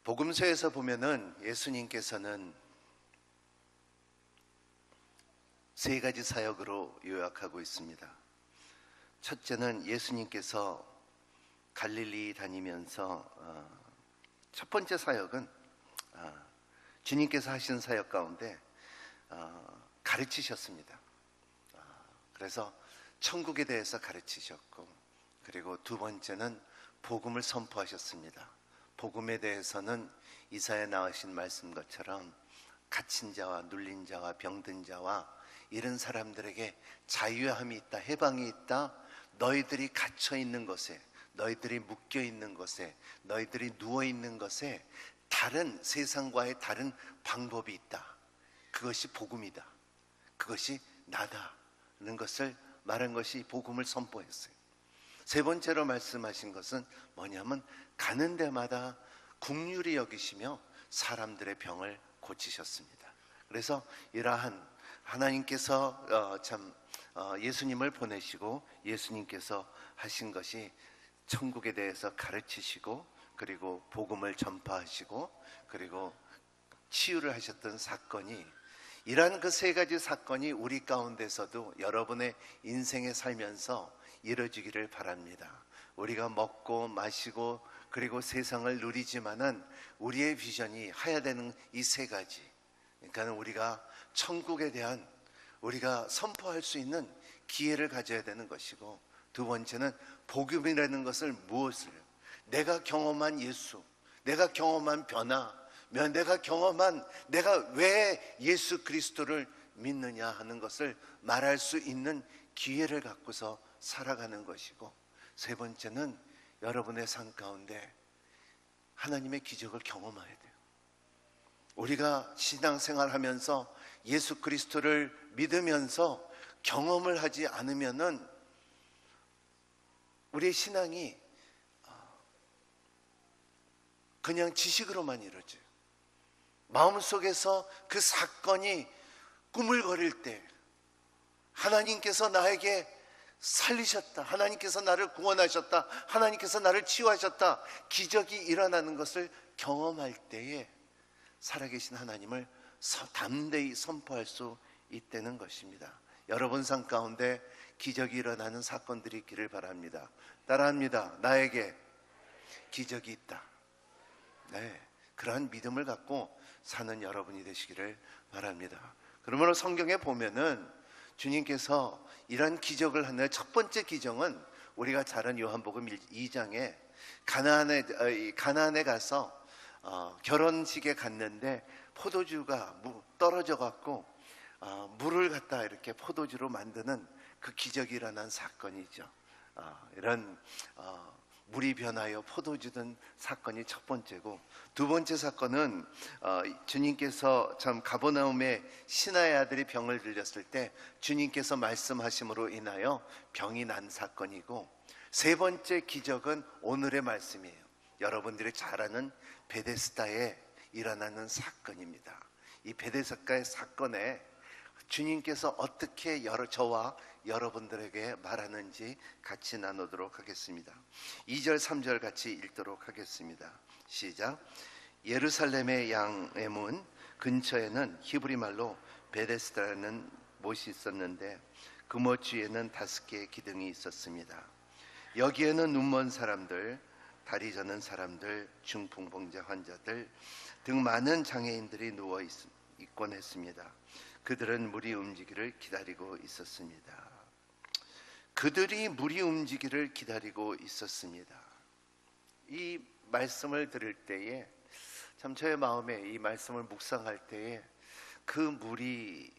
복음서에서 보면은 예수님께서는 세 가지 사역으로 요약하고 있습니다. 첫째는 예수님께서 갈릴리 다니면서 첫 번째 사역은 주님께서 하신 사역 가운데 가르치셨습니다. 그래서 천국에 대해서 가르치셨고, 그리고 두 번째는 복음을 선포하셨습니다. 복음에 대해서는 이사야에 나오신 말씀 것처럼 갇힌 자와 눌린 자와 병든 자와 이런 사람들에게 자유함이 있다, 해방이 있다. 너희들이 갇혀 있는 것에, 너희들이 묶여 있는 것에, 너희들이 누워 있는 것에 다른, 세상과의 다른 방법이 있다. 그것이 복음이다. 그것이 나다는 것을 말한 것이 복음을 선포했어요. 세 번째로 말씀하신 것은 뭐냐면 가는 데마다 긍휼히 여기시며 사람들의 병을 고치셨습니다. 그래서 이러한 하나님께서 예수님을 보내시고 예수님께서 하신 것이 천국에 대해서 가르치시고, 그리고 복음을 전파하시고, 그리고 치유를 하셨던 사건이, 이러한 그 세 가지 사건이 우리 가운데서도 여러분의 인생에 살면서 이루어지기를 바랍니다. 우리가 먹고 마시고 그리고 세상을 누리지만은 우리의 비전이 해야 되는 이 세 가지, 그러니까 우리가 천국에 대한 우리가 선포할 수 있는 기회를 가져야 되는 것이고, 두 번째는 복음이라는 것을 무엇을, 내가 경험한 예수, 내가 경험한 변화, 내가 왜 예수 그리스도를 믿느냐 하는 것을 말할 수 있는 기회를 갖고서 살아가는 것이고, 세 번째는 여러분의 삶 가운데 하나님의 기적을 경험해야 돼요. 우리가 신앙생활 하면서 예수 그리스도를 믿으면서 경험을 하지 않으면은 우리의 신앙이 그냥 지식으로만 이루어져요. 마음속에서 그 사건이 꾸물거릴 때 하나님께서 나에게 살리셨다, 하나님께서 나를 구원하셨다, 하나님께서 나를 치유하셨다, 기적이 일어나는 것을 경험할 때에 살아계신 하나님을 담대히 선포할 수 있다는 것입니다. 여러분 삶 가운데 기적이 일어나는 사건들이 있기를 바랍니다. 따라합니다. 나에게 기적이 있다. 네, 그러한 믿음을 갖고 사는 여러분이 되시기를 바랍니다. 그러므로 성경에 보면은 주님께서 이런 기적을 하는 첫 번째 기적은 우리가 잘 아는 요한복음 2장에 가나안에 가서 결혼식에 갔는데 포도주가 떨어져 갖고 물을 갖다 이렇게 포도주로 만드는 그 기적이 일어난 사건이죠. 이런 물이 변하여 포도주 된 사건이 첫 번째고, 두 번째 사건은 주님께서 참 가버나움에 신하의 아들이 병을 들렸을 때 주님께서 말씀하심으로 인하여 병이 난 사건이고, 세 번째 기적은 오늘의 말씀이에요. 여러분들이 잘 아는 베데스다에 일어나는 사건입니다. 이 베데스다의 사건에 주님께서 어떻게 저와 여러분들에게 말하는지 같이 나누도록 하겠습니다. 2절 3절 같이 읽도록 하겠습니다. 시작. 예루살렘의 양의 문 근처에는 히브리 말로 베데스다라는 못이 있었는데 그 못 주에는 5개의 기둥이 있었습니다. 여기에는 눈먼 사람들, 다리 저는 사람들, 중풍병자 환자들 등 많은 장애인들이 누워 있곤 했습니다. 그들은 물이 움직이기를 기다리고 있었습니다. 그들이 물이 움직이기를 기다리고 있었습니다. 이 말씀을 들을 때에 참 저의 마음에, 이 말씀을 묵상할 때에 그 물이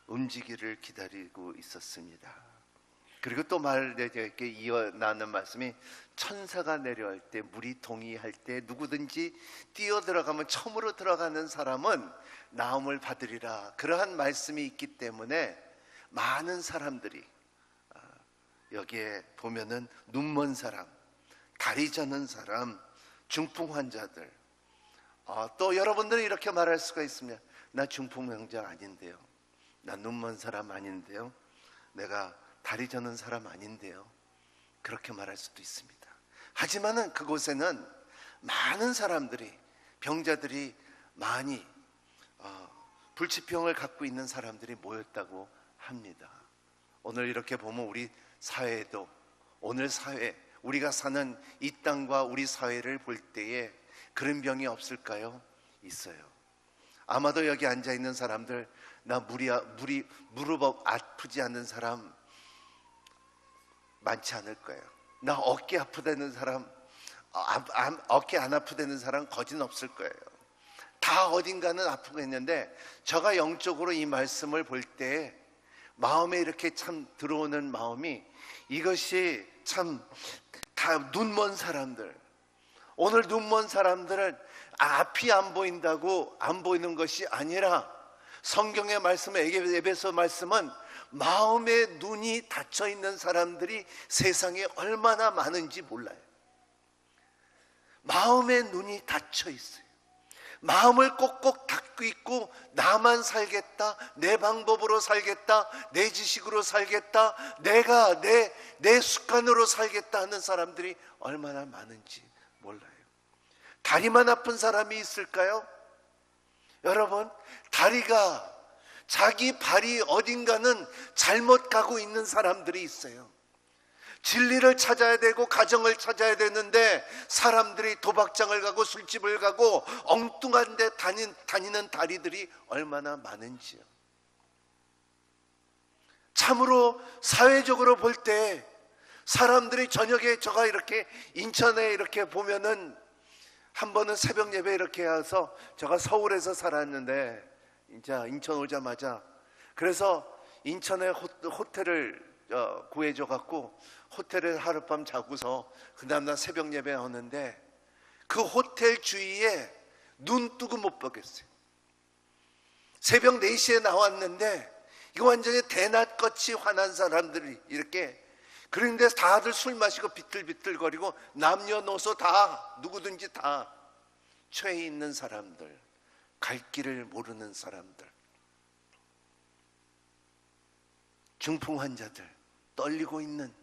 움직이기를 기다리고 있었습니다. 그리고 또 이렇게 이어나는 말씀이, 천사가 내려올 때, 물이 동의할 때 누구든지 뛰어들어가면 처음으로 들어가는 사람은 나음을 받으리라. 그러한 말씀이 있기 때문에 많은 사람들이 여기에 보면은 눈먼 사람, 다리 저는 사람, 중풍 환자들, 또 여러분들은 이렇게 말할 수가 있습니다. 나 중풍병자 아닌데요, 나 눈먼 사람 아닌데요, 내가 다리 저는 사람 아닌데요, 그렇게 말할 수도 있습니다. 하지만은 그곳에는 많은 사람들이 병자들이 많이 불치병을 갖고 있는 사람들이 모였다고 합니다. 오늘 이렇게 보면 우리 사회도, 오늘 사회, 우리가 사는 이 땅과 우리 사회를 볼 때에 그런 병이 없을까요? 있어요. 아마도 여기 앉아 있는 사람들, 나 무릎 아프지 않는 사람 많지 않을 거예요. 나 어깨 아프다는 사람, 어깨 안 아프다는 사람 거진 없을 거예요. 다 어딘가는 아프겠는데, 제가 영적으로 이 말씀을 볼 때 마음에 이렇게 참 들어오는 마음이, 이것이 참 다 눈먼 사람들, 오늘 눈먼 사람들은 앞이 안 보인다고 안 보이는 것이 아니라, 성경의 말씀, 에베소 말씀은 마음의 눈이 닫혀 있는 사람들이 세상에 얼마나 많은지 몰라요. 마음의 눈이 닫혀 있어요. 마음을 꼭꼭 닫고 있고, 나만 살겠다, 내 방법으로 살겠다, 내 지식으로 살겠다, 내가 내 습관으로 살겠다 하는 사람들이 얼마나 많은지 몰라요. 다리만 아픈 사람이 있을까요? 여러분, 다리가, 자기 발이 어딘가는 잘못 가고 있는 사람들이 있어요. 진리를 찾아야 되고 가정을 찾아야 되는데 사람들이 도박장을 가고 술집을 가고 엉뚱한 데 다니는 다리들이 얼마나 많은지요. 참으로 사회적으로 볼 때 사람들이 저녁에, 제가 이렇게 인천에 이렇게 보면은, 한 번은 새벽 예배 이렇게 와서, 제가 서울에서 살았는데 이제 인천 오자마자, 그래서 인천에 호텔을 구해줘 갖고 호텔에 하룻밤 자고서 그 다음날 새벽 예배 오는데, 그 호텔 주위에 눈 뜨고 못 보겠어요. 새벽 4시에 나왔는데 이거 완전히 대낮같이 화난 사람들이 이렇게, 그런데 다들 술 마시고 비틀비틀거리고, 남녀노소 다, 누구든지 다 죄에 있는 사람들, 갈 길을 모르는 사람들, 중풍 환자들, 떨리고 있는,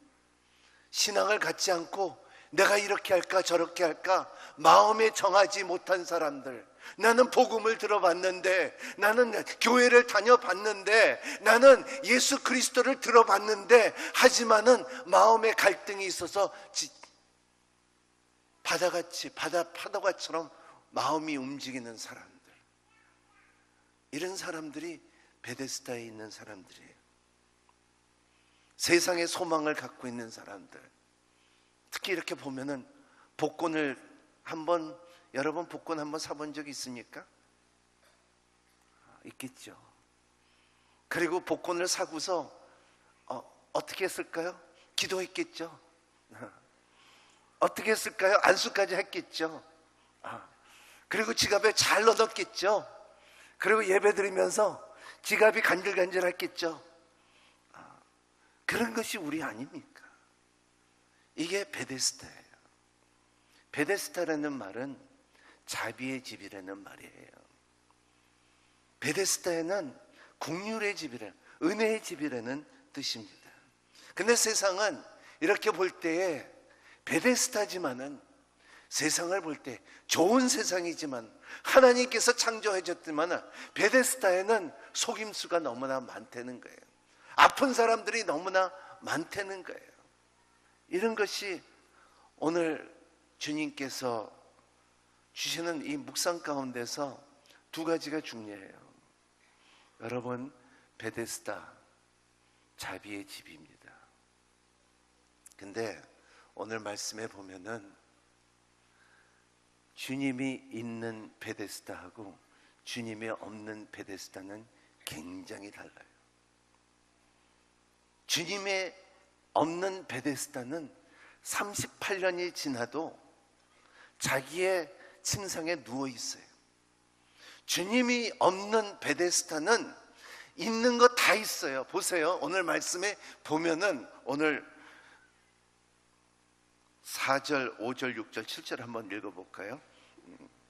신앙을 갖지 않고 내가 이렇게 할까 저렇게 할까 마음에 정하지 못한 사람들, 나는 복음을 들어봤는데, 나는 교회를 다녀봤는데, 나는 예수 그리스도를 들어봤는데, 하지만은 마음에 갈등이 있어서 파도가처럼 마음이 움직이는 사람들, 이런 사람들이 베데스다에 있는 사람들이에요. 세상의 소망을 갖고 있는 사람들. 특히 이렇게 보면은 복권을 여러분 복권 한번 사본 적 있습니까? 있겠죠. 그리고 복권을 사고서 어떻게 했을까요? 기도했겠죠. 어떻게 했을까요? 안수까지 했겠죠. 그리고 지갑에 잘 넣었겠죠. 그리고 예배 드리면서 지갑이 간질간질했겠죠. 그런 것이 우리 아닙니까? 이게 베데스다예요. 베데스다라는 말은 자비의 집이라는 말이에요. 베데스다에는 긍휼의 집이라는, 은혜의 집이라는 뜻입니다. 근데 세상은 이렇게 볼 때에 베데스다지만은, 세상을 볼 때 좋은 세상이지만, 하나님께서 창조해 줬지만 베데스다에는 속임수가 너무나 많다는 거예요. 아픈 사람들이 너무나 많다는 거예요. 이런 것이 오늘 주님께서 주시는 이 묵상 가운데서 두 가지가 중요해요. 여러분, 베데스다, 자비의 집입니다. 근데 오늘 말씀에 보면은 주님이 있는 베데스다하고 주님이 없는 베데스다는 굉장히 달라요. 주님의 없는 베데스다는 38년이 지나도 자기의 침상에 누워 있어요. 주님이 없는 베데스다는 있는 거 다 있어요. 보세요. 오늘 말씀에 보면은, 오늘 4절, 5절, 6절, 7절 한번 읽어볼까요?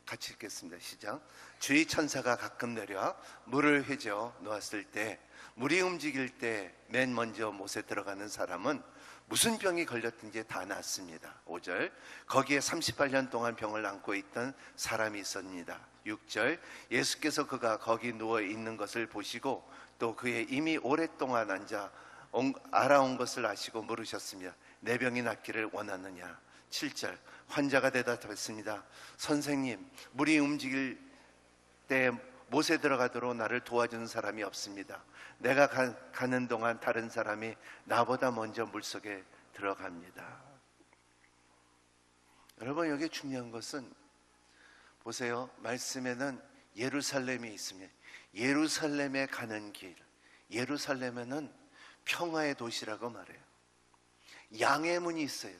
같이 읽겠습니다. 시작. 주의 천사가 가끔 내려 물을 회저 놓았을 때, 물이 움직일 때 맨 먼저 못에 들어가는 사람은 무슨 병이 걸렸든지 다 낫습니다. 5절, 거기에 38년 동안 병을 안고 있던 사람이 있었습니다. 6절, 예수께서 그가 거기 누워 있는 것을 보시고 또 그의 이미 오랫동안 앉아 알아온 것을 아시고 물으셨습니다. 내 병이 낫기를 원하느냐? 7절, 환자가 대답했습니다. 선생님, 물이 움직일 때 못에 들어가도록 나를 도와주는 사람이 없습니다. 내가 가는 동안 다른 사람이 나보다 먼저 물속에 들어갑니다. 여러분, 여기 중요한 것은 보세요. 말씀에는 예루살렘이 있습니다. 예루살렘에 가는 길, 예루살렘에는 평화의 도시라고 말해요. 양의 문이 있어요.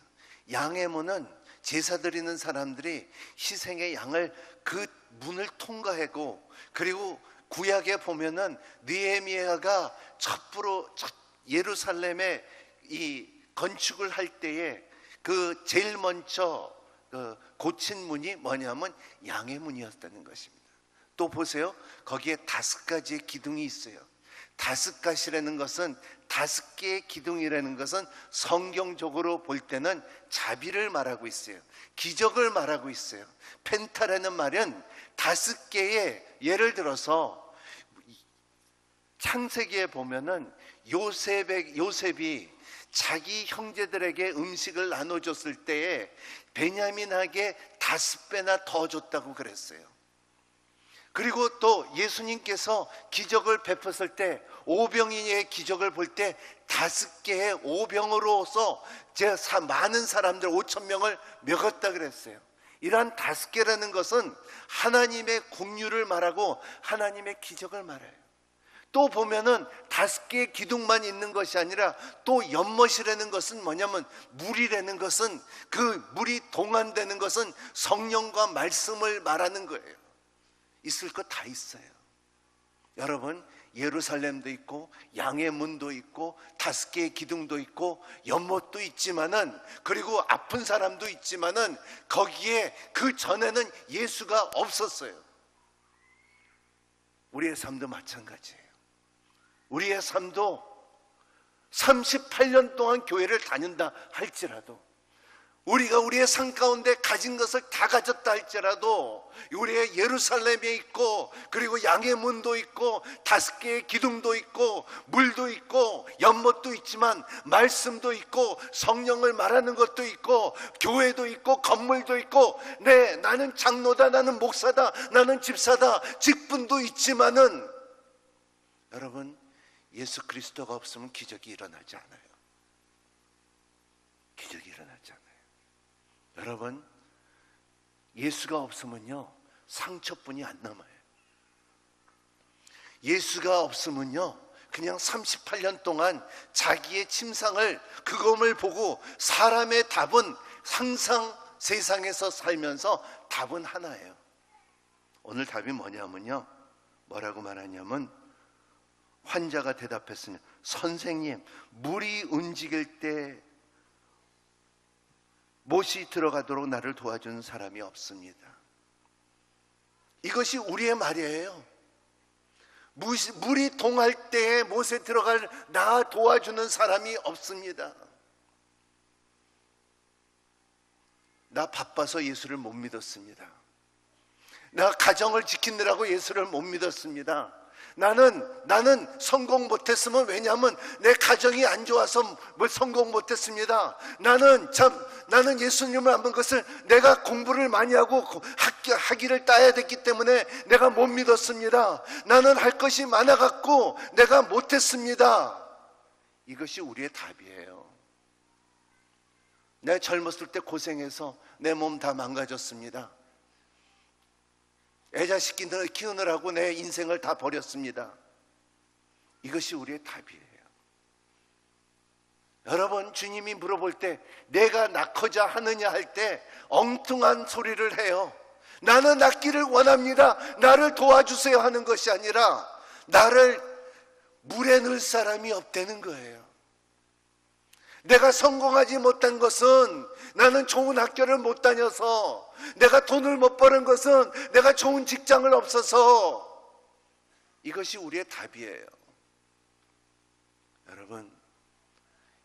양의 문은 제사 드리는 사람들이 희생의 양을 그 문을 통과하고, 그리고 구약에 보면은 느헤미야가 첫 예루살렘에 이 건축을 할 때에 그 제일 먼저 고친 문이 뭐냐면 양의 문이었다는 것입니다. 또 보세요. 거기에 5가지의 기둥이 있어요. 5가지라는 것은 5개의 기둥이라는 것은 성경적으로 볼 때는 자비를 말하고 있어요. 기적을 말하고 있어요. 펜타라는 말은 5개의, 예를 들어서 창세기에 보면은 요셉이 자기 형제들에게 음식을 나눠줬을 때에 베냐민에게 5배나 더 줬다고 그랬어요. 그리고 또 예수님께서 기적을 베풀었을 때 오병이의 기적을 볼 때 5개의 오병으로서 많은 사람들 5,000명을 먹었다 그랬어요. 이러한 5개라는 것은 하나님의 긍휼을 말하고 하나님의 기적을 말해요. 또 보면은 5개의 기둥만 있는 것이 아니라 또 연못이라는 것은 뭐냐면, 물이라는 것은, 그 물이 동안되는 것은 성령과 말씀을 말하는 거예요. 있을 것 다 있어요. 여러분, 예루살렘도 있고 양의 문도 있고 5개의 기둥도 있고 연못도 있지만은, 그리고 아픈 사람도 있지만은, 거기에 그 전에는 예수가 없었어요. 우리의 삶도 마찬가지예요. 우리의 삶도 38년 동안 교회를 다닌다 할지라도, 우리가 우리의 삶 가운데 가진 것을 다 가졌다 할지라도, 우리의 예루살렘에 있고, 그리고 양의 문도 있고 5개의 기둥도 있고 물도 있고 연못도 있지만 말씀도 있고 성령을 말하는 것도 있고 교회도 있고 건물도 있고, 나는 장로다, 나는 목사다, 나는 집사다, 직분도 있지만은, 여러분, 예수 그리스도가 없으면 기적이 일어나지 않아요. 기적이 일어나지 않아요. 여러분, 예수가 없으면요 상처뿐이 안 남아요. 예수가 없으면요 그냥 38년 동안 자기의 침상을, 그것을 보고, 사람의 답은 항상 세상에서 살면서 답은 하나예요. 오늘 답이 뭐냐면요, 뭐라고 말하냐면, 환자가 대답했으니, 선생님, 물이 움직일 때 못이 들어가도록 나를 도와주는 사람이 없습니다. 이것이 우리의 말이에요. 물이 동할 때에 못에 들어갈 나 도와주는 사람이 없습니다. 나 바빠서 예수를 못 믿었습니다. 나 가정을 지키느라고 예수를 못 믿었습니다. 나는 성공 못했으면, 왜냐하면 내 가정이 안 좋아서 성공 못했습니다. 나는 예수님을 안 본 것을, 내가 공부를 많이 하고 학위를 따야 됐기 때문에 내가 못 믿었습니다. 나는 할 것이 많아갖고 내가 못했습니다. 이것이 우리의 답이에요. 내가 젊었을 때 고생해서 내 몸 다 망가졌습니다. 애자식 키우느라고 내 인생을 다 버렸습니다. 이것이 우리의 답이에요. 여러분, 주님이 물어볼 때 내가 낳고자 하느냐 할 때 엉뚱한 소리를 해요. 나는 낳기를 원합니다, 나를 도와주세요 하는 것이 아니라, 나를 물에 넣을 사람이 없다는 거예요. 내가 성공하지 못한 것은 나는 좋은 학교를 못 다녀서, 내가 돈을 못 버는 것은 내가 좋은 직장을 없어서, 이것이 우리의 답이에요. 여러분,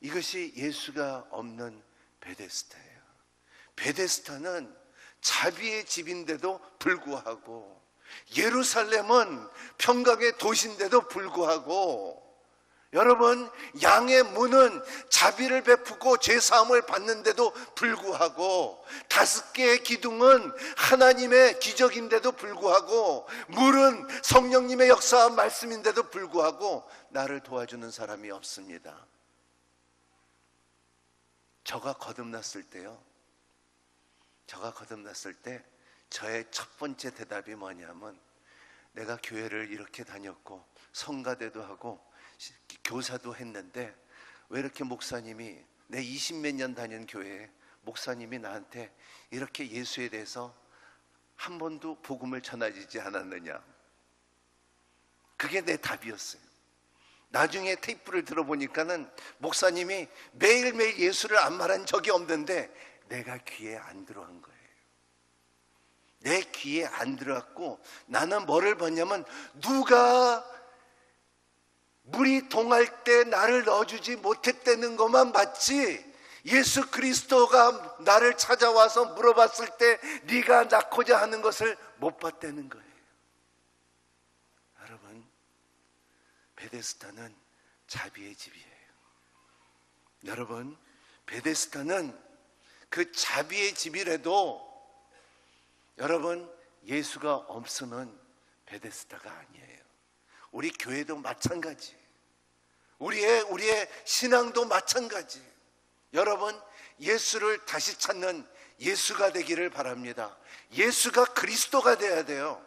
이것이 예수가 없는 베데스다예요. 베데스다는 자비의 집인데도 불구하고, 예루살렘은 평강의 도시인데도 불구하고, 여러분, 양의 문은 자비를 베푸고 죄사함을 받는데도 불구하고, 5개의 기둥은 하나님의 기적인데도 불구하고, 물은 성령님의 역사와 말씀인데도 불구하고 나를 도와주는 사람이 없습니다. 저가 거듭났을 때요, 저의 첫 번째 대답이 뭐냐면, 내가 교회를 이렇게 다녔고 성가대도 하고 교사도 했는데 왜 이렇게 목사님이, 내 20몇 년 다닌 교회에 목사님이 나한테 이렇게 예수에 대해서 한 번도 복음을 전하지 않았느냐. 그게 내 답이었어요. 나중에 테이프를 들어보니까는 목사님이 매일매일 예수를 안 말한 적이 없는데 내가 귀에 안 들어간 거예요. 내 귀에 안 들어갔고, 나는 뭐를 봤냐면, 누가 물이 동할 때 나를 넣어주지 못했다는 것만 봤지, 예수 그리스도가 나를 찾아와서 물어봤을 때 네가 낳고자 하는 것을 못 봤다는 거예요. 여러분, 베데스다는 자비의 집이에요. 여러분, 베데스다는 그 자비의 집이라도 여러분, 예수가 없으면 베데스다가 아니에요. 우리 교회도 마찬가지, 우리의 신앙도 마찬가지. 여러분, 예수를 다시 찾는 예수가 되기를 바랍니다. 예수가 그리스도가 돼야 돼요.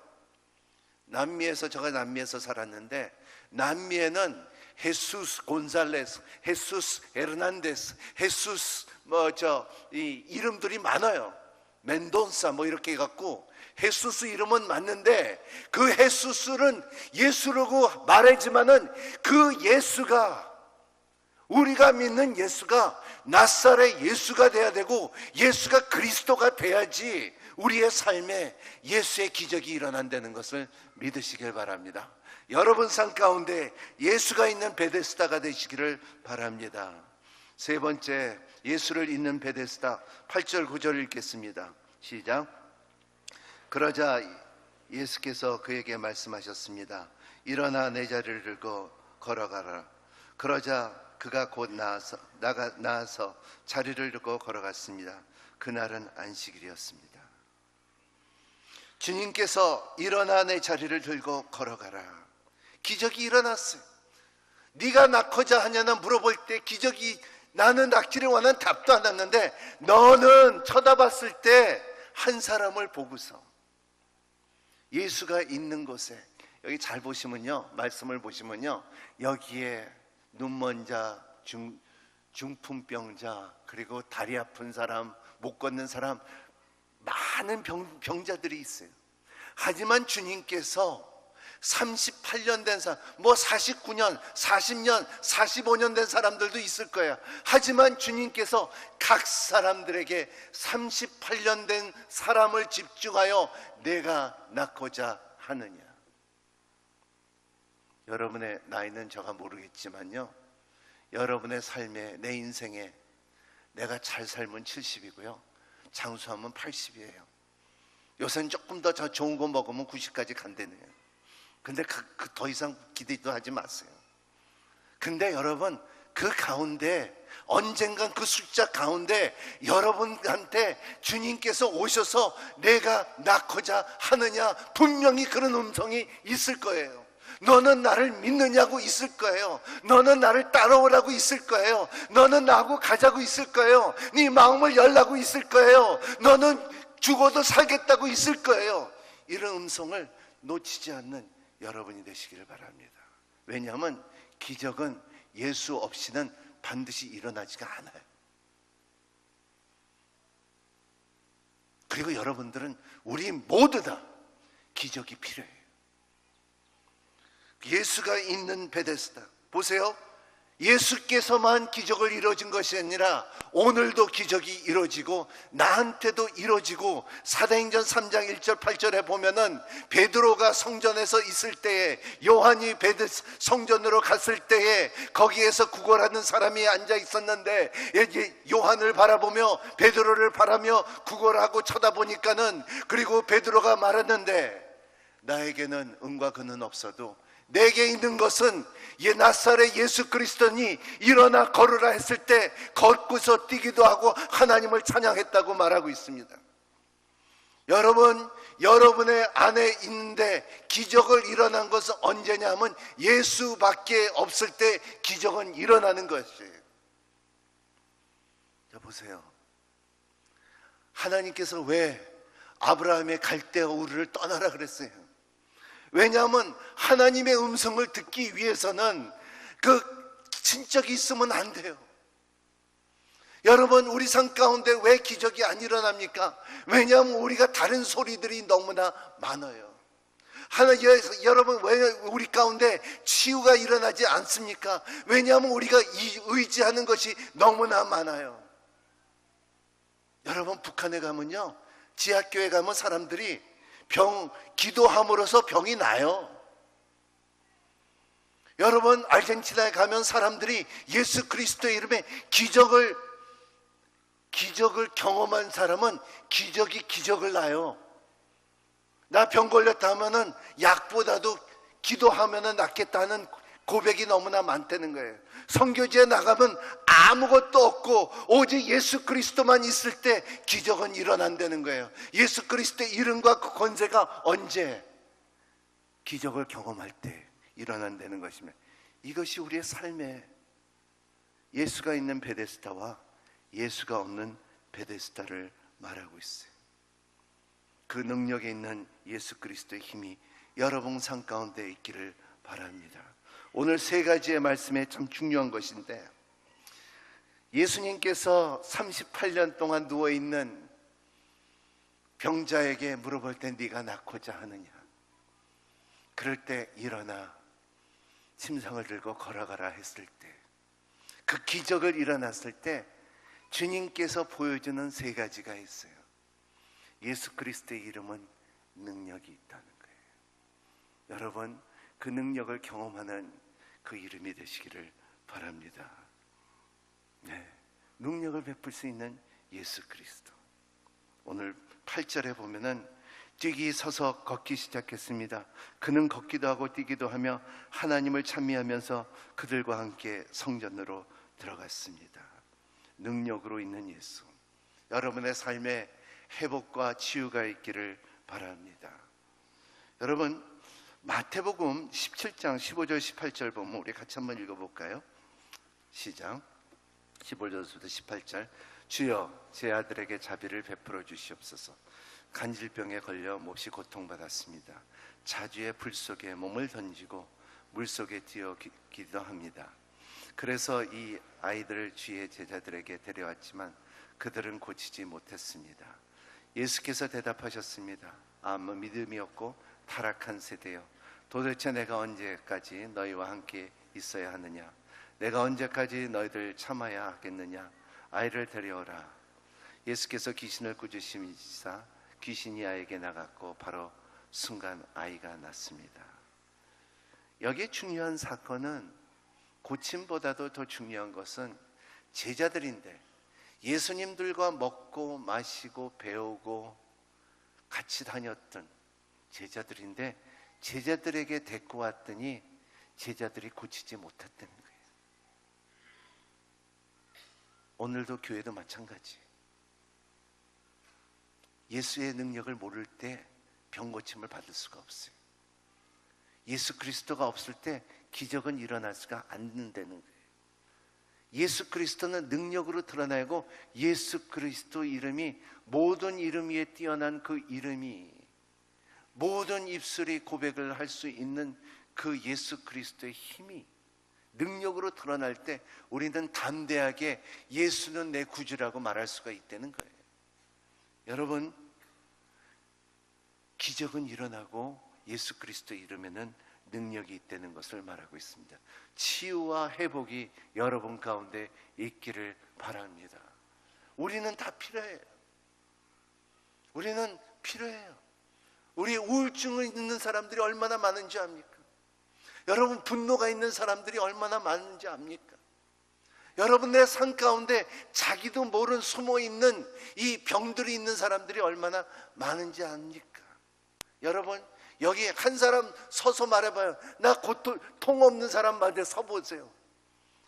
제가 남미에서 살았는데, 남미에는 헤수스 곤살레스, 헤수스 에르난데스, 헤수스 이 이름들이 많아요. 멘돈사 이렇게 해갖고 헤수스 이름은 맞는데, 그 헤수스는 예수라고 말하지만은 그 예수가, 우리가 믿는 예수가 나사렛 예수가 돼야 되고, 예수가 그리스도가 돼야지 우리의 삶에 예수의 기적이 일어난다는 것을 믿으시길 바랍니다. 여러분 삶 가운데 예수가 있는 베데스다가 되시기를 바랍니다. 세 번째, 예수를 잇는 베데스다. 8절 9절 읽겠습니다. 시작. 그러자 예수께서 그에게 말씀하셨습니다. 일어나 내 자리를 들고 걸어가라. 그러자 그가 곧 나아서 자리를 들고 걸어갔습니다. 그날은 안식일이었습니다. 주님께서 일어나 내 자리를 들고 걸어가라. 기적이 일어났어요. 네가 낳고자 하냐나 물어볼 때 기적이, 나는 낳기를 원한 답도 안 났는데 너는 쳐다봤을 때 한 사람을 보고서 예수가 있는 곳에, 여기 잘 보시면요, 말씀을 보시면요, 여기에 눈먼 자, 중풍병자, 그리고 다리 아픈 사람, 못 걷는 사람, 많은 병자들이 있어요. 하지만 주님께서 38년 된 사람, 49년, 40년, 45년 된 사람들도 있을 거야. 하지만 주님께서 각 사람들에게 38년 된 사람을 집중하여 내가 낳고자 하느냐. 여러분의 나이는 제가 모르겠지만요, 여러분의 삶에, 내 인생에 내가 잘 살면 70이고요 장수하면 80이에요 요새는 조금 더 좋은 거 먹으면 90까지 간다네요. 근데 더 이상 기대도 하지 마세요. 근데 여러분, 그 가운데 언젠간 그 숫자 가운데 여러분한테 주님께서 오셔서 내가 낳고자 하느냐, 분명히 그런 음성이 있을 거예요. 너는 나를 믿느냐고 있을 거예요. 너는 나를 따라오라고 있을 거예요. 너는 나하고 가자고 있을 거예요. 네 마음을 열라고 있을 거예요. 너는 죽어도 살겠다고 있을 거예요. 이런 음성을 놓치지 않는 여러분이 되시기를 바랍니다. 왜냐하면 기적은 예수 없이는 반드시 일어나지가 않아요. 그리고 여러분들은, 우리 모두 다 기적이 필요해요. 예수가 있는 베데스다. 보세요. 예수께서만 기적을 이루어진 것이 아니라 오늘도 기적이 이루어지고 나한테도 이루어지고, 사도행전 3장 1절 8절에 보면은 베드로가 성전에서 있을 때에, 요한이 성전으로 갔을 때에 거기에서 구걸하는 사람이 앉아 있었는데, 요한을 바라보며 베드로를 바라며 구걸하고 쳐다보니까는, 그리고 베드로가 말했는데, 나에게는 은과 금은 없어도 내게 있는 것은 나사렛 예수 그리스도니 일어나 걸으라 했을 때 걷고서 뛰기도 하고 하나님을 찬양했다고 말하고 있습니다. 여러분, 여러분의 안에 있는데 기적을 일어난 것은 언제냐 하면 예수밖에 없을 때 기적은 일어나는 것이에요. 자, 보세요. 하나님께서 왜 아브라함의 갈대아 우르를 떠나라 그랬어요? 왜냐하면 하나님의 음성을 듣기 위해서는 그 친척이 있으면 안 돼요. 여러분, 우리 삶 가운데 왜 기적이 안 일어납니까? 왜냐하면 우리가 다른 소리들이 너무나 많아요. 여러분, 왜 우리 가운데 치유가 일어나지 않습니까? 왜냐하면 우리가 의지하는 것이 너무나 많아요. 여러분, 북한에 가면요, 지하교회 가면 사람들이 기도함으로써 병이 나요. 여러분, 아르헨티나에 가면 사람들이 예수 그리스도의 이름에 기적을 경험한 사람은 기적을 나요. 나 병 걸렸다 하면은 약보다도 기도하면은 낫겠다는 고백이 너무나 많다는 거예요. 선교지에 나가면 아무것도 없고 오직 예수 그리스도만 있을 때 기적은 일어난다는 거예요. 예수 그리스도의 이름과 그 권세가 언제? 기적을 경험할 때 일어난다는 것입니다. 이것이 우리의 삶에 예수가 있는 베데스다와 예수가 없는 베데스다를 말하고 있어요. 그 능력에 있는 예수 그리스도의 힘이 여러분 삶 가운데 있기를 바랍니다. 오늘 세 가지의 말씀에 참 중요한 것인데, 예수님께서 38년 동안 누워있는 병자에게 물어볼 때 네가 낫고자 하느냐? 그럴 때 일어나 침상을 들고 걸어가라 했을 때, 그 기적을 일어났을 때 주님께서 보여주는 세 가지가 있어요. 예수 그리스도의 이름은 능력이 있다는 거예요. 여러분, 그 능력을 경험하는 그 이름이 되시기를 바랍니다. 네, 능력을 베풀 수 있는 예수 그리스도. 오늘 8절에 보면은 뛰기 서서 걷기 시작했습니다. 그는 걷기도 하고 뛰기도 하며 하나님을 찬미하면서 그들과 함께 성전으로 들어갔습니다. 능력으로 있는 예수. 여러분의 삶에 회복과 치유가 있기를 바랍니다. 여러분, 마태복음 17장 15절 18절 보면 우리 같이 한번 읽어볼까요? 시작. 15절부터 18절. 주여, 제 아들에게 자비를 베풀어 주시옵소서. 간질병에 걸려 몹시 고통받았습니다. 자주의 불 속에 몸을 던지고 물 속에 뛰어기도 합니다. 그래서 이 아이들을 주의 제자들에게 데려왔지만 그들은 고치지 못했습니다. 예수께서 대답하셨습니다. 아무 믿음이 없고 타락한 세대여, 도대체 내가 언제까지 너희와 함께 있어야 하느냐? 내가 언제까지 너희들 참아야 하겠느냐? 아이를 데려오라. 예수께서 귀신을 꾸짖으시사 귀신이 아이에게 나갔고 바로 순간 아이가 났습니다. 여기에 중요한 사건은, 고침보다도 더 중요한 것은 제자들인데, 예수님들과 먹고 마시고 배우고 같이 다녔던 제자들인데, 제자들에게 데리고 왔더니 제자들이 고치지 못했다는 거예요. 오늘도 교회도 마찬가지. 예수의 능력을 모를 때 병 고침을 받을 수가 없어요. 예수 그리스도가 없을 때 기적은 일어날 수가 않는다는 거예요. 예수 그리스도는 능력으로 드러나고, 예수 그리스도 이름이 모든 이름 위에 뛰어난 그 이름이, 모든 입술이 고백을 할 수 있는 그 예수 그리스도의 힘이 능력으로 드러날 때 우리는 담대하게 예수는 내 구주라고 말할 수가 있다는 거예요. 여러분, 기적은 일어나고 예수 그리스도 이름에는 능력이 있다는 것을 말하고 있습니다. 치유와 회복이 여러분 가운데 있기를 바랍니다. 우리는 다 필요해요. 우리는 필요해요. 우리 우울증을 있는 사람들이 얼마나 많은지 압니까? 여러분 분노가 있는 사람들이 얼마나 많은지 압니까? 여러분 내 삶 가운데 자기도 모르는 숨어있는 이 병들이 있는 사람들이 얼마나 많은지 압니까? 여러분 여기 한 사람 서서 말해봐요. 나 고통 없는 사람 말에 서보세요.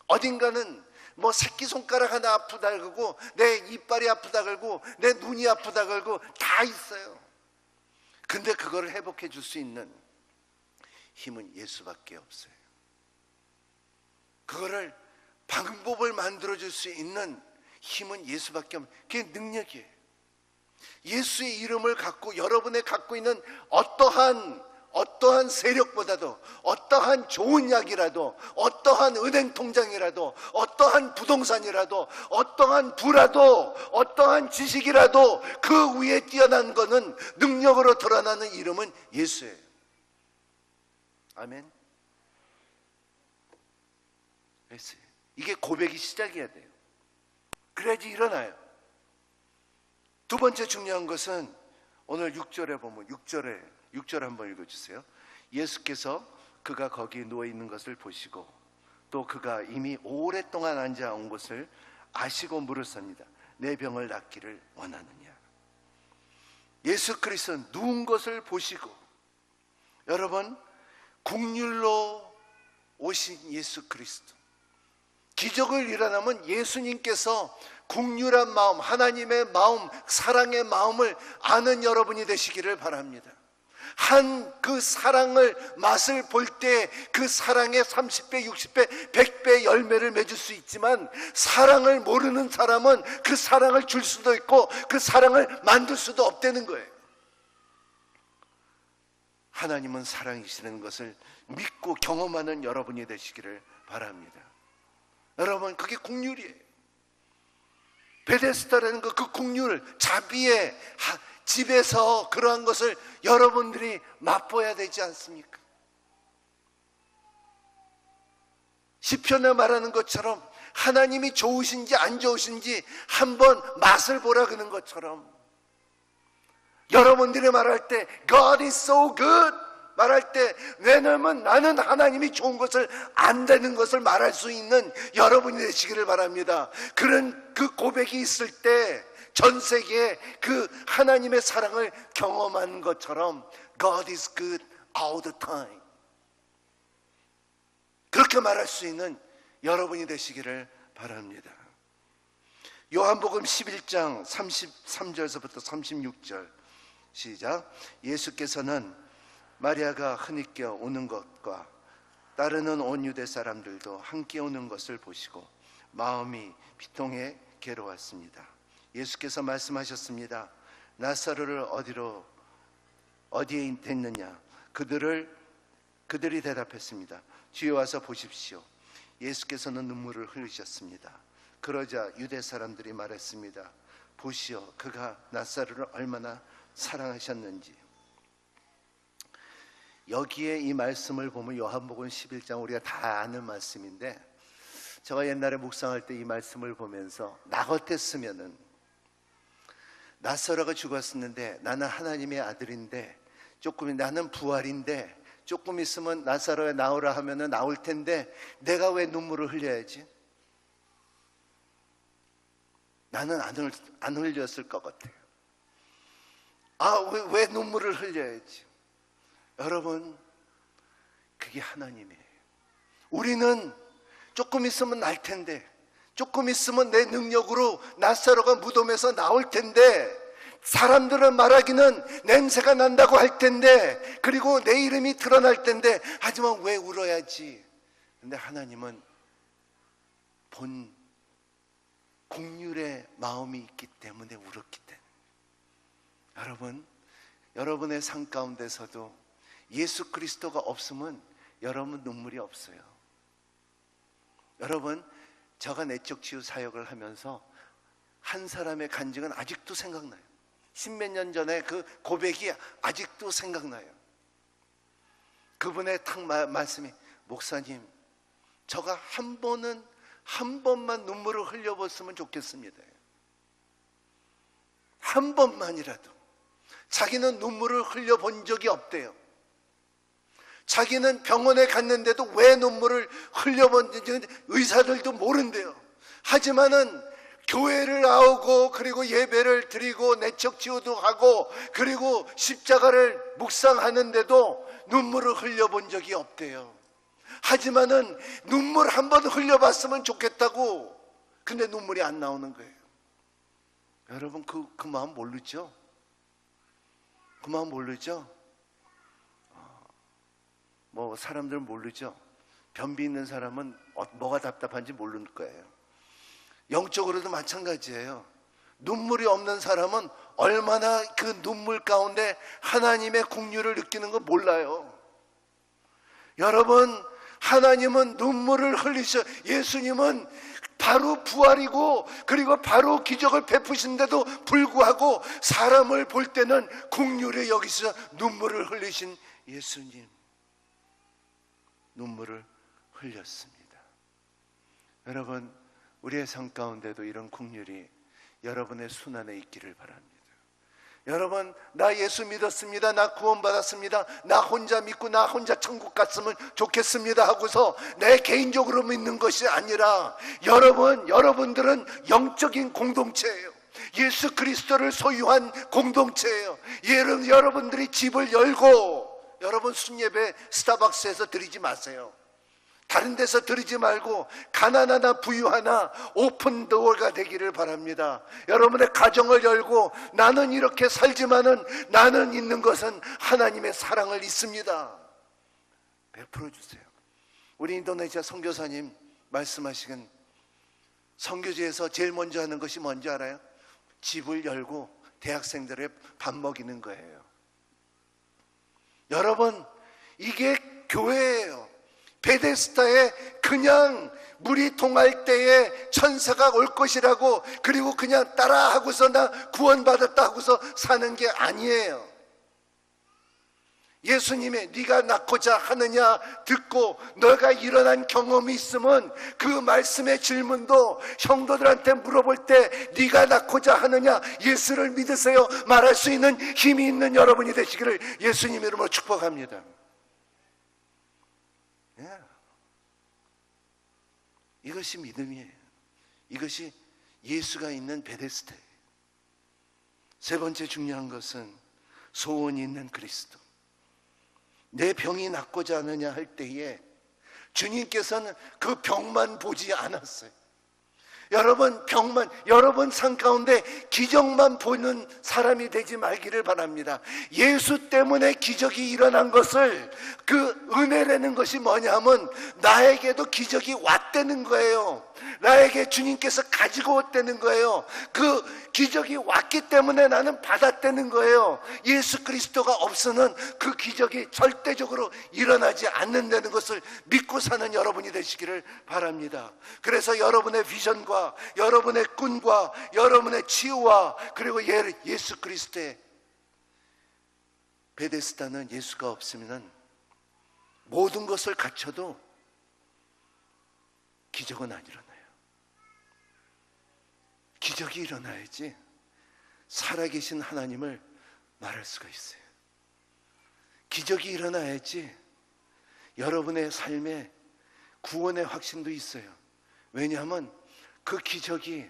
어딘가는 뭐 새끼손가락 하나 아프다 그러고 내 이빨이 아프다 그러고 내 눈이 아프다 그러고 다 있어요. 근데 그거를 회복해 줄 수 있는 힘은 예수밖에 없어요. 그거를 방법을 만들어 줄 수 있는 힘은 예수밖에 없어요. 그게 능력이에요. 예수의 이름을 갖고 여러분의 갖고 있는 어떠한 세력보다도 어떠한 좋은 약이라도 어떠한 은행 통장이라도 어떠한 부동산이라도 어떠한 부라도 어떠한 지식이라도 그 위에 뛰어난 것은 능력으로 드러나는 이름은 예수예요. 아멘. 예수예요. 이게 고백이 시작이어야 돼요. 그래야지 일어나요. 두 번째 중요한 것은 오늘 6절에 보면 6절 한번 읽어주세요. 예수께서 그가 거기 누워있는 것을 보시고 또 그가 이미 오랫동안 앉아온 것을 아시고 물으십니다. 내 병을 낫기를 원하느냐. 예수 그리스도는 누운 것을 보시고, 여러분 국률로 오신 예수 그리스도, 기적을 일어나면 예수님께서 국률한 마음, 하나님의 마음, 사랑의 마음을 아는 여러분이 되시기를 바랍니다. 그 사랑을 맛을 볼 때 그 사랑의 30배, 60배, 100배 열매를 맺을 수 있지만 사랑을 모르는 사람은 그 사랑을 줄 수도 있고 그 사랑을 만들 수도 없다는 거예요. 하나님은 사랑이시는 것을 믿고 경험하는 여러분이 되시기를 바랍니다. 여러분 그게 국률이에요. 베데스다라는 그 국률, 자비의 집에서 그러한 것을 여러분들이 맛보아야 되지 않습니까? 시편에 말하는 것처럼 하나님이 좋으신지 안 좋으신지 한번 맛을 보라 그러는 것처럼 여러분들이 말할 때 God is so good 말할 때 왜냐하면 나는 하나님이 좋은 것을 안다는 것을 말할 수 있는 여러분이 되시기를 바랍니다. 그런 그 고백이 있을 때 전 세계에 그 하나님의 사랑을 경험한 것처럼 God is good all the time 그렇게 말할 수 있는 여러분이 되시기를 바랍니다. 요한복음 11장 33절에서부터 36절 시작. 예수께서는 마리아가 흐느껴 오는 것과 따르는 온 유대 사람들도 함께 오는 것을 보시고 마음이 비통해 괴로웠습니다. 예수께서 말씀하셨습니다. 나사로를 어디에 댔느냐? 그들이 대답했습니다. 주여 와서 보십시오. 예수께서는 눈물을 흘리셨습니다. 그러자 유대 사람들이 말했습니다. 보시오, 그가 나사로를 얼마나 사랑하셨는지. 여기에 이 말씀을 보면 요한복음 11장 우리가 다 아는 말씀인데 제가 옛날에 묵상할 때 이 말씀을 보면서 나 같았으면은 나사로가 죽었었는데 나는 하나님의 아들인데 나는 부활인데 조금 있으면 나사로에 나오라 하면은 나올 텐데 내가 왜 눈물을 흘려야지? 나는 안 흘렸을 것 같아요. 왜 눈물을 흘려야지? 여러분 그게 하나님이에요. 우리는 조금 있으면 날 텐데 조금 있으면 내 능력으로 나사로가 무덤에서 나올 텐데 사람들은 말하기는 냄새가 난다고 할 텐데 그리고 내 이름이 드러날 텐데 하지만 왜 울어야지? 근데 하나님은 본 국률의 마음이 있기 때문에 울었기 때문에 여러분의 삶 가운데서도 예수 그리스도가 없으면 여러분 눈물이 없어요. 여러분 제가 내적 치유 사역을 하면서 한 사람의 간증은 아직도 생각나요. 십몇 년 전에 그 고백이 아직도 생각나요. 그분의 말씀이, 목사님, 저가 한 번만 눈물을 흘려봤으면 좋겠습니다. 한 번만이라도. 자기는 눈물을 흘려본 적이 없대요. 자기는 병원에 갔는데도 왜 눈물을 흘려본지 의사들도 모른대요. 하지만은 교회를 나오고, 그리고 예배를 드리고, 내적 지우도 하고, 그리고 십자가를 묵상하는데도 눈물을 흘려본 적이 없대요. 하지만은 눈물 한 번 흘려봤으면 좋겠다고. 근데 눈물이 안 나오는 거예요. 여러분, 그 마음 모르죠? 그 마음 모르죠? 뭐 사람들은 모르죠? 변비 있는 사람은 뭐가 답답한지 모르는 거예요. 영적으로도 마찬가지예요. 눈물이 없는 사람은 얼마나 그 눈물 가운데 하나님의 긍휼을 느끼는 거 몰라요. 여러분, 하나님은 눈물을 흘리셔. 예수님은 바로 부활이고, 그리고 바로 기적을 베푸신데도 불구하고 사람을 볼 때는 긍휼히 여기서 눈물을 흘리신 예수님, 눈물을 흘렸습니다. 여러분, 우리의 삶 가운데도 이런 긍휼이 여러분의 순환에 있기를 바랍니다. 여러분, 나 예수 믿었습니다, 나 구원받았습니다, 나 혼자 믿고 나 혼자 천국 갔으면 좋겠습니다 하고서 내 개인적으로 믿는 것이 아니라, 여러분들은 영적인 공동체예요. 예수 그리스도를 소유한 공동체예요. 여러분들이 집을 열고, 여러분 순예배 스타벅스에서 드리지 마세요. 다른 데서 드리지 말고 가난하나 부유하나 오픈도어가 되기를 바랍니다. 여러분의 가정을 열고, 나는 이렇게 살지만은 나는 있는 것은 하나님의 사랑을 있습니다, 베풀어 주세요. 우리 인도네시아 선교사님 말씀하시긴, 선교지에서 제일 먼저 하는 것이 뭔지 알아요? 집을 열고 대학생들의 밥 먹이는 거예요. 여러분, 이게 교회예요. 베데스다에 그냥 물이 통할 때에 천사가 올 것이라고, 그리고 그냥 따라하고서 나 구원받았다 하고서 사는 게 아니에요. 예수님의 네가 낳고자 하느냐 듣고 너가 일어난 경험이 있으면 그 말씀의 질문도 성도들한테 물어볼 때 네가 낳고자 하느냐, 예수를 믿으세요 말할 수 있는 힘이 있는 여러분이 되시기를 예수님 이름으로 축복합니다. 이것이 믿음이에요. 이것이 예수가 있는 베데스다예요. 세 번째 중요한 것은 소원이 있는 그리스도. 내 병이 낫고자 하느냐 할 때에 주님께서는 그 병만 보지 않았어요. 여러분 삶 가운데 기적만 보는 사람이 되지 말기를 바랍니다. 예수 때문에 기적이 일어난 것을, 그 은혜라는 것이 뭐냐 하면 나에게도 기적이 왔다는 거예요. 나에게 주님께서 가지고 왔다는 거예요. 그 기적이 왔기 때문에 나는 받았다는 거예요. 예수 그리스도가 없으면 그 기적이 절대적으로 일어나지 않는다는 것을 믿고 사는 여러분이 되시기를 바랍니다. 그래서 여러분의 비전과 여러분의 꿈과 여러분의 치유와, 그리고 예수 그리스도의 베데스다는, 예수가 없으면 모든 것을 갖춰도 기적은 안 일어나요. 기적이 일어나야지 살아계신 하나님을 말할 수가 있어요. 기적이 일어나야지 여러분의 삶에 구원의 확신도 있어요. 왜냐하면 그 기적이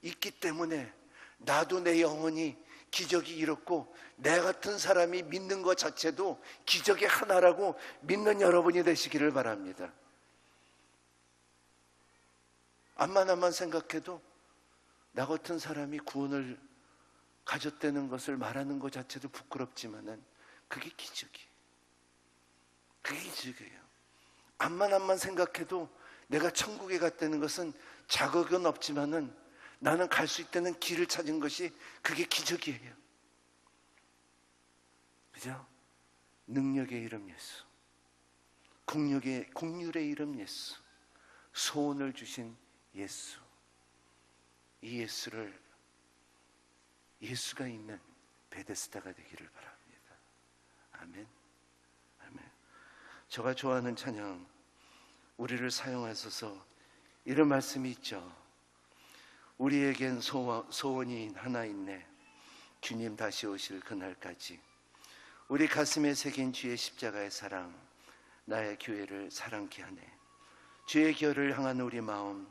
있기 때문에 나도 내 영혼이 기적이 이렇고, 내 같은 사람이 믿는 것 자체도 기적의 하나라고 믿는 여러분이 되시기를 바랍니다. 암만 생각해도 나 같은 사람이 구원을 가졌다는 것을 말하는 것 자체도 부끄럽지만은 그게 기적이에요. 그게 기적이에요. 암만 생각해도 내가 천국에 갔다는 것은 자격은 없지만은 나는 갈 수 있다는 길을 찾은 것이, 그게 기적이에요. 그죠? 능력의 이름 예수, 긍휼의 이름 예수, 소원을 주신 예수, 이 예수가 있는 베데스다가 되기를 바랍니다. 아멘. 아멘. 제가 좋아하는 찬양 우리를 사용하소서 이런 말씀이 있죠. 우리에겐 소원이 하나 있네. 주님 다시 오실 그날까지 우리 가슴에 새긴 주의 십자가의 사랑 나의 교회를 사랑케 하네. 주의 결을 향한 우리 마음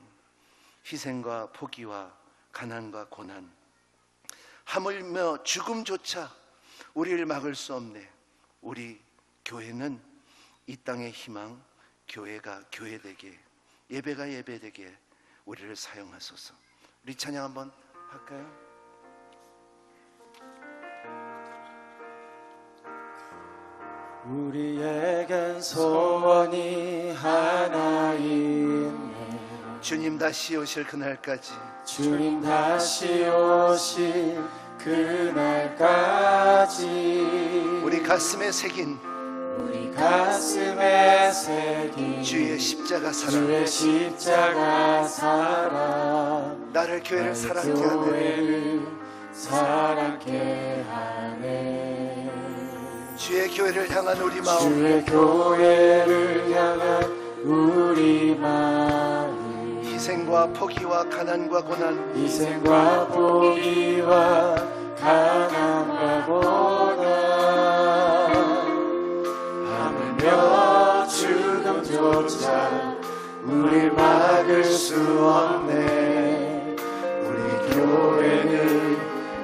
희생과 포기와 가난과 고난 하물며 죽음조차 우리를 막을 수 없네. 우리 교회는 이 땅의 희망, 교회가 교회되게, 예배가 예배되게 우리를 사용하소서. 우리 찬양 한번 할까요? 우리에겐 소원이 하나 있네. 주님 다시 오실 그날까지 주님 다시 오실 그날까지 우리 가슴에 새긴 우리 가슴에 새긴 주의 십자가 사랑 주의 십자가 사랑 나를 교회를 사랑케 하네. 교회를 사랑케 하네. 주의 교회를 향한 우리 마음 주의 교회를 향한 우리 마음 희생과 포기와 가난과 고난 희생과 포기와 가난과 고난 하물며 죽음조차 우릴 막을 수 없네. 우리 교회는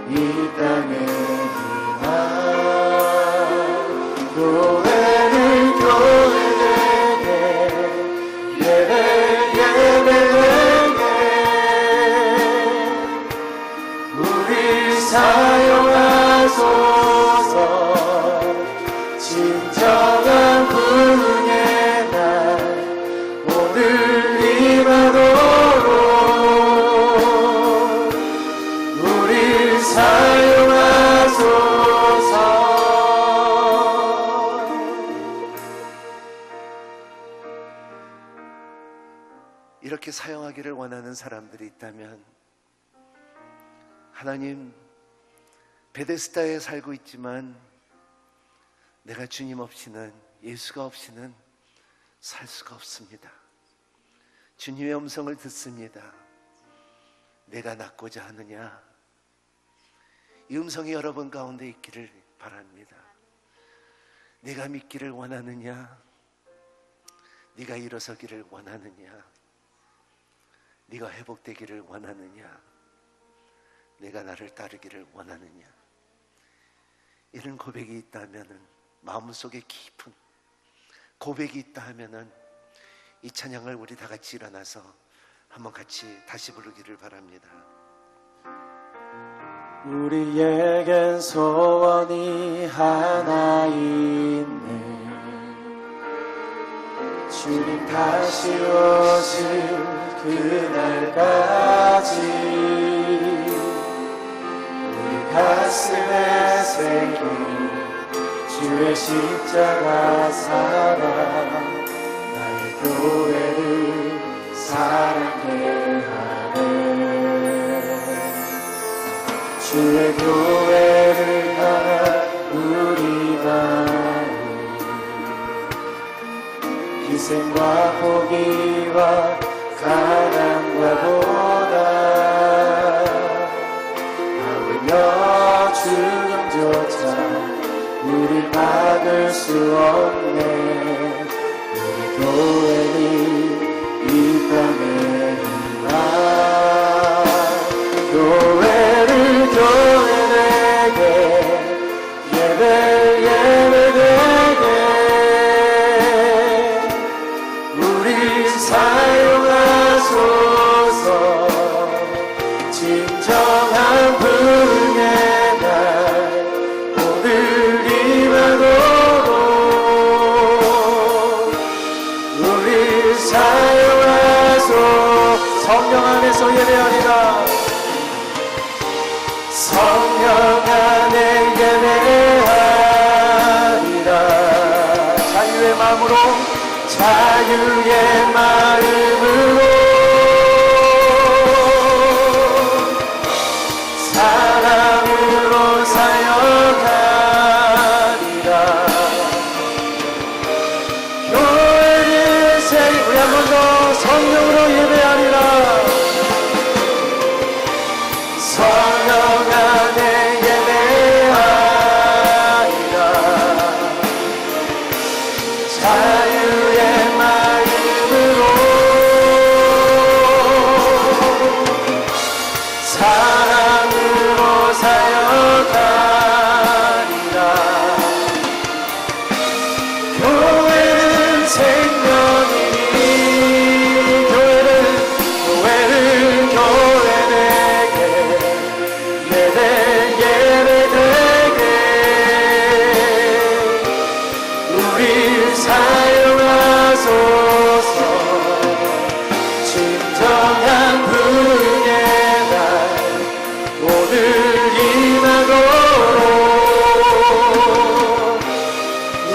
이 땅의 희망 교회는 교회되게 예배되게 우리 사용하소서. 진정한 부흥의 날 오늘 임하도록 우리 사용하소서. 이렇게 사용하기를 원하는 사람들이 있다면 하나님 베데스다에 살고 있지만 내가 주님 없이는 예수가 없이는 살 수가 없습니다. 주님의 음성을 듣습니다. 내가 낫고자 하느냐? 이 음성이 여러분 가운데 있기를 바랍니다. 네가 믿기를 원하느냐? 네가 일어서기를 원하느냐? 네가 회복되기를 원하느냐? 내가 나를 따르기를 원하느냐? 이런 고백이 있다면은 마음속에 깊은 고백이 있다 하면은 이 찬양을 우리 다 같이 일어나서 한번 같이 다시 부르기를 바랍니다. 우리에겐 소원이 하나 있네. 주님 다시 오실 그날까지 우리 가슴에 새긴 주의 십자가 사랑 나의 교회를 사랑케 하네. 주의 교회를 향한 우리 마음 희생과 포기와 가난과 고난 하물며 죽음조차 우릴 막을 수 없네. 우리 교회는 이 땅의 희망 교회를 교회되게 예배되게 우리 사용하소서. 진정한 부흥의 날 오늘 임하도록 우리 사용하소서. 성령 안에서 예배하리라. 성령 안에 예배하리라. 자유의 마음으로 자유의 마음으로 사랑으로 사역하리라. 사용하소서. 진정한 분의 날 오늘 임하도록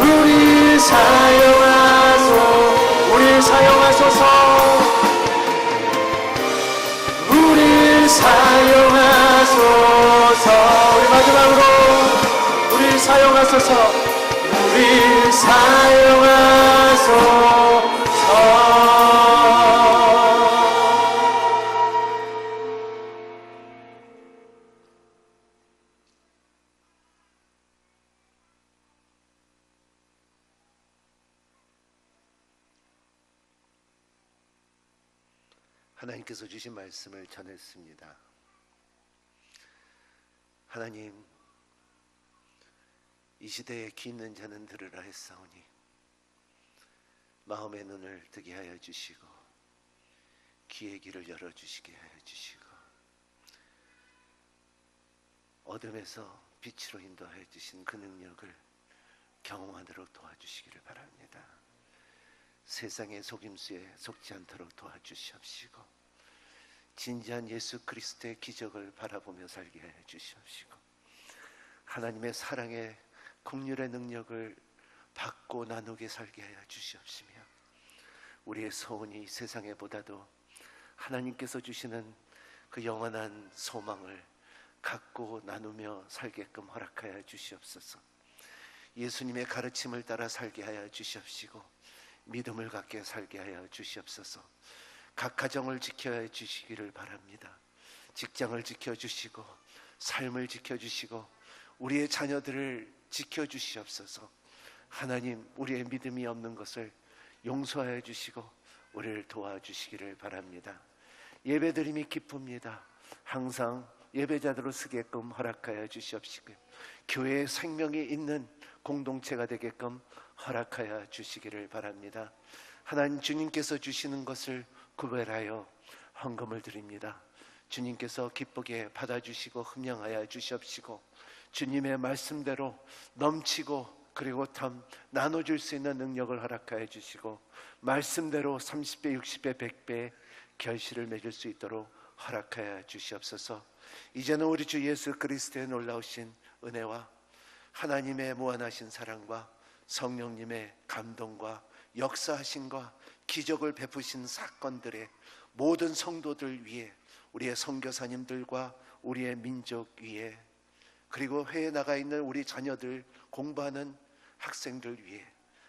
우리 사용하소서. 우리 사용하소서. 우리 마지막으로 우리 사용하소서. 우리 사용하소서. 하나님께서 주신 말씀을 전했습니다. 하나님, 이 시대에 귀 있는 자는 들으라 했사오니 마음의 눈을 뜨게 하여 주시고 귀의 귀를 열어주시게 하여 주시고 어둠에서 빛으로 인도하여 주신 그 능력을 경험하도록 도와주시기를 바랍니다. 세상의 속임수에 속지 않도록 도와주시옵시고 진지한 예수 그리스도의 기적을 바라보며 살게 하여 주시옵시고 하나님의 사랑의 긍휼의 능력을 받고 나누게 살게 하여 주시옵시며 우리의 소원이 세상에 보다도 하나님께서 주시는 그 영원한 소망을 갖고 나누며 살게끔 허락하여 주시옵소서. 예수님의 가르침을 따라 살게 하여 주시옵시고 믿음을 갖게 살게 하여 주시옵소서. 각 가정을 지켜 주시기를 바랍니다. 직장을 지켜주시고 삶을 지켜주시고 우리의 자녀들을 지켜주시옵소서. 하나님, 우리의 믿음이 없는 것을 용서하여 주시고 우리를 도와주시기를 바랍니다. 예배드림이 기쁩니다. 항상 예배자들로 쓰게끔 허락하여 주시옵시고 교회의 생명이 있는 공동체가 되게끔 허락하여 주시기를 바랍니다. 하나님, 주님께서 주시는 것을 구별하여 헌금을 드립니다. 주님께서 기쁘게 받아주시고 흠령하여 주시옵시고 주님의 말씀대로 넘치고 그리고 참 나눠줄 수 있는 능력을 허락하여 주시고 말씀대로 30배, 60배, 100배 결실을 맺을 수 있도록 허락하여 주시옵소서. 이제는 우리 주 예수 그리스도의 놀라우신 은혜와 하나님의 무한하신 사랑과 성령님의 감동과 역사하심과 기적을 베푸신 사건들의 모든 성도들 위해 우리의 선교사님들과 우리의 민족 위에 그리고 해외에 나가 있는 우리 자녀들 공부하는 학생들 위해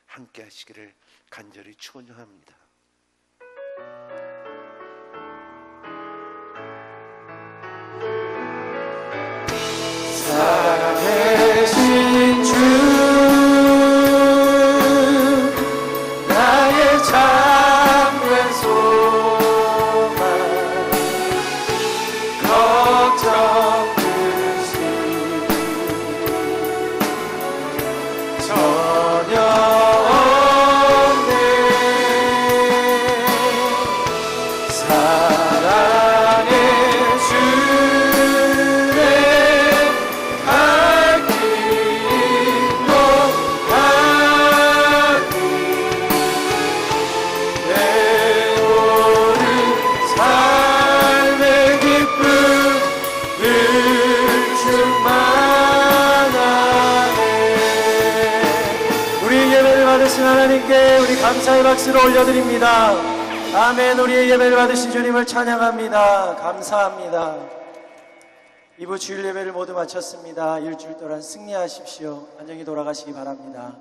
함께 하시기를 간절히 축원합니다. 살아계신 주 나의 참된 소망 걱정 끝이 전혀 없네. 사랑의 주의 갈 길 높아니 내 오른 삶의 기쁨 늘 충만하네. 우리 예배를 받으신 하나님께 우리 감사의 박수를 올려드립니다. 아멘. 우리의 예배를 받으신 주님을 찬양합니다. 감사합니다. 2부 주일 예배를 모두 마쳤습니다. 일주일 동안 승리하십시오. 안녕히 돌아가시기 바랍니다.